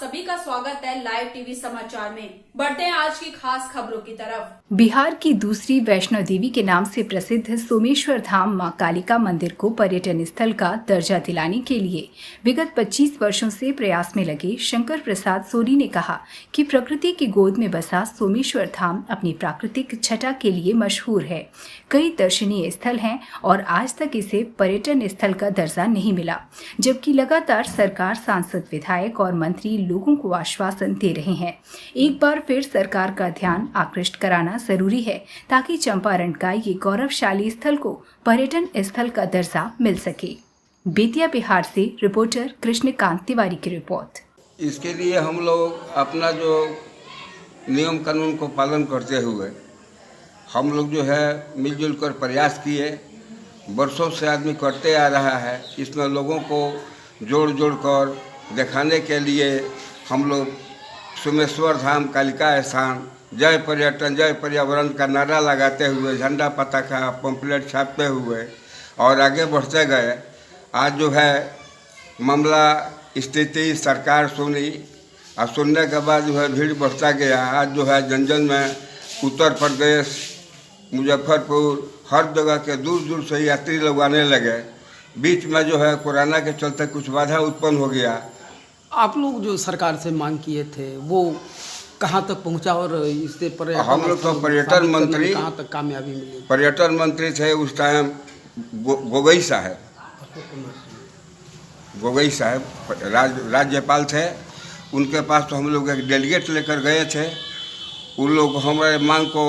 सभी का स्वागत है लाइव टीवी समाचार में। बढ़ते हैं आज की खास खबरों की तरफ। बिहार की दूसरी वैष्णो देवी के नाम से प्रसिद्ध सोमेश्वर धाम मां कालिका मंदिर को पर्यटन स्थल का दर्जा दिलाने के लिए विगत 25 वर्षों से प्रयास में लगे शंकर प्रसाद सोनी ने कहा कि प्रकृति की गोद में बसा सोमेश्वर धाम अपनी प्राकृतिक छटा के लिए मशहूर है। कई दर्शनीय स्थल हैं और आज तक इसे पर्यटन स्थल का दर्जा नहीं मिला, जबकि लगातार सरकार, सांसद, विधायक और मंत्री लोगों को आश्वासन दे रहे हैं। एक बार फिर सरकार का ध्यान आकृष्ट कराना जरूरी है ताकि चंपारण का ये गौरवशाली स्थल को पर्यटन स्थल का दर्जा मिल सके। बेतिया बिहार से रिपोर्टर कृष्णकांत तिवारी की रिपोर्ट। इसके लिए हम लोग अपना जो नियम कानून को पालन करते हुए हम लोग जो है मिलजुल कर प्रयास किए। वर्षों से आदमी करते आ रहा है। इसमें लोगों को जोड़ कर दिखाने के लिए हम लोग सोमेश्वर धाम कालिका स्थान जय पर्यटन जय पर्यावरण का नारा लगाते हुए, झंडा पताका पंपलेट छापते हुए और आगे बढ़ते गए। आज जो है मामला स्थिति सरकार सुनी और सुनने के बाद जो है भीड़ बढ़ता गया। आज जो है जन में उत्तर प्रदेश, मुजफ्फरपुर, हर जगह के दूर दूर से यात्री लोग आने लगे। बीच में जो है कोरोना के चलते कुछ बाधा उत्पन्न हो गया। आप लोग जो सरकार से मांग किए थे वो कहाँ तक पहुँचा और इससे पर हम लोग तो पर्यटन मंत्री, कहाँ तक कामयाबी मिली? पर्यटन मंत्री थे उस टाइम गोगई साहब राज्यपाल थे। उनके पास तो हम लोग एक डेलीगेट लेकर गए थे। उन लोग हमारे मांग को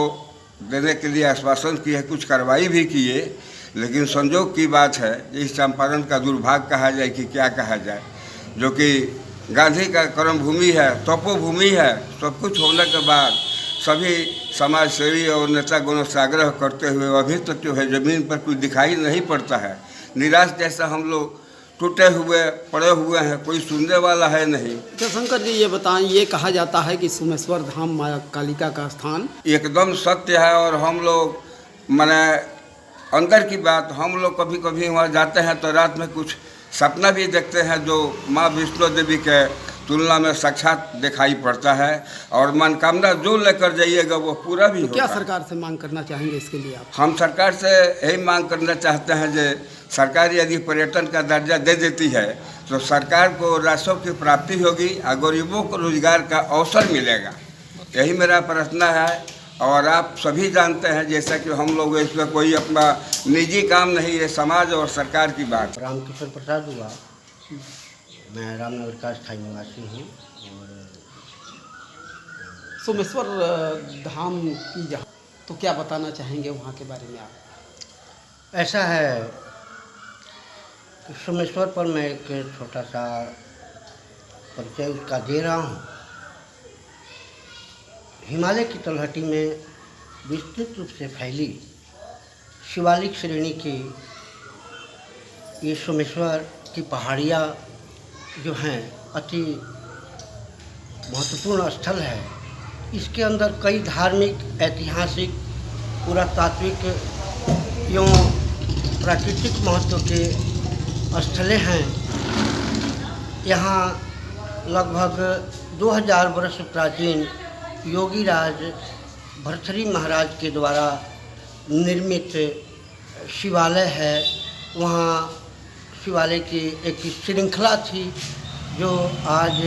देने के लिए आश्वासन किए, कुछ कार्रवाई भी किए, लेकिन संजोग की बात है इस चंपारण का दुर्भाग्य कहा जाए कि क्या कहा जाए, जो कि गांधी का कर्म भूमि है, तपोभूमि है। सब कुछ होने के बाद सभी समाज सेवी और नेतागणों से आग्रह करते हुए अभी तक जो है ज़मीन पर कुछ दिखाई नहीं पड़ता है। निराश जैसा हम लोग टूटे हुए पड़े हुए हैं, कोई सुनने वाला है नहीं। तो शंकर जी ये बताएं, ये कहा जाता है कि सोमेश्वर धाम माँ कालिका का स्थान एकदम सत्य है और हम लोग माने अंदर की बात, हम लोग कभी कभी वहाँ जाते हैं तो रात में कुछ सपना भी देखते हैं जो माँ वैष्णो देवी के तुलना में साक्षात दिखाई पड़ता है और मनोकामना जो लेकर जाइएगा वो पूरा भी होगा। क्या सरकार से मांग करना चाहेंगे इसके लिए आप? हम सरकार से यही मांग करना चाहते हैं जो सरकार यदि पर्यटन का दर्जा दे देती है तो सरकार को राजस्व की प्राप्ति होगी और गरीबों को रोजगार का अवसर मिलेगा। यही मेरा प्रार्थना है। और आप सभी जानते हैं जैसा कि हम लोग इसमें कोई अपना निजी काम नहीं है, समाज और सरकार की बात। रामकिशोर प्रसाद हुआ, मैं रामनगर का स्थायी निवासी हूँ। और सोमेश्वर धाम की जहाँ तो क्या बताना चाहेंगे वहाँ के बारे में आप? ऐसा है कि सोमेश्वर पर मैं एक छोटा सा परिचय उसका दे रहा हूँ। हिमालय की तलहटी में विस्तृत रूप से फैली शिवालिक श्रेणी की ये सोमेश्वर की पहाड़ियाँ जो हैं अति महत्वपूर्ण स्थल है। इसके अंदर कई धार्मिक, ऐतिहासिक, पुरातात्विक एवं प्राकृतिक महत्व के स्थलें हैं। यहाँ लगभग 2000 वर्ष प्राचीन योगीराज भर्तृहरि महाराज के द्वारा निर्मित शिवालय है। वहाँ शिवालय की एक श्रृंखला थी जो आज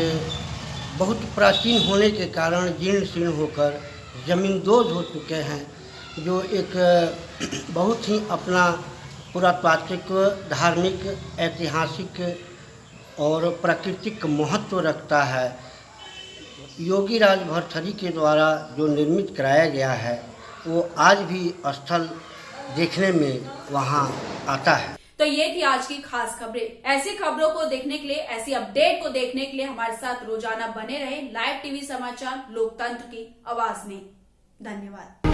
बहुत प्राचीन होने के कारण जीर्ण शीर्ण होकर ज़मींदोज़ हो चुके हैं, जो एक बहुत ही अपना पुरातात्विक, धार्मिक, ऐतिहासिक और प्राकृतिक महत्व रखता है। योगीराज भर्तृहरि के द्वारा जो निर्मित कराया गया है वो आज भी स्थल देखने में वहाँ आता है। तो ये थी आज की खास खबरें। ऐसी खबरों को देखने के लिए, ऐसी अपडेट को देखने के लिए हमारे साथ रोजाना बने रहे लाइव टीवी समाचार, लोकतंत्र की आवाज में। धन्यवाद।